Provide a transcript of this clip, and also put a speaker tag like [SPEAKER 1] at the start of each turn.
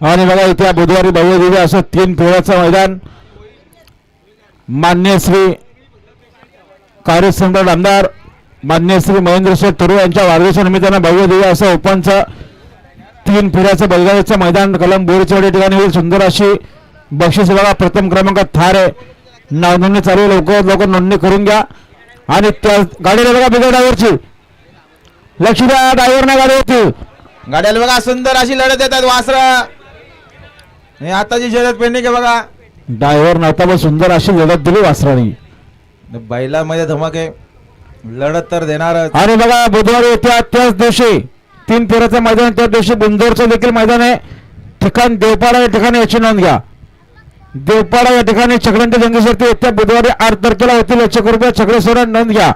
[SPEAKER 1] आणि बघा इथे बुधवारी भव्य दिव्य असं 3 फेऱ्याचं मैदान मान्य श्री कार्यसम्राट आमदार मान्य श्री महेंद्र शेठ तरू यांच्या वाढदिवसानिमित्तानं भव्य दिव्य असं ओपनचं 3 फेऱ्याचं बैलगाडीचं मैदान कलम बोरीचवाडी ठिकाणी होईल. सुंदर अशी बक्षीस बघा. प्रथम क्रमांकात थार आहे. नोंदणी चालू लवकर नोंदणी करून घ्या. आणि त्या गाडीला बघा बिगर ड्रायव्हरची लक्ष द्या. ड्रायव्हर नाही गाडी होती
[SPEAKER 2] गाड्याला बघा सुंदर अशी लढत येतात वासरा. आताची शर्यत पेंडिंग आहे बघा.
[SPEAKER 1] ड्रायव्हर नव्हता पण सुंदर अशी लढत दिली वासरानी.
[SPEAKER 2] बैलामध्ये धमक आहे. लढत तर देणारच.
[SPEAKER 1] आणि बघा बुधवारी येत्या त्याच दिवशी 3 फेऱ्याचं मैदान. त्या दिवशी बुंदोरचं देखील मैदान आहे. ठिकाण देवपाडा या ठिकाणी याची नोंद घ्या. देवपाडा या ठिकाणी चक्रांत जंगी शर्ती येत्या बुधवारी 8 तारखेला होतील. 1 रुपये चक्र सोडा नोंद घ्या.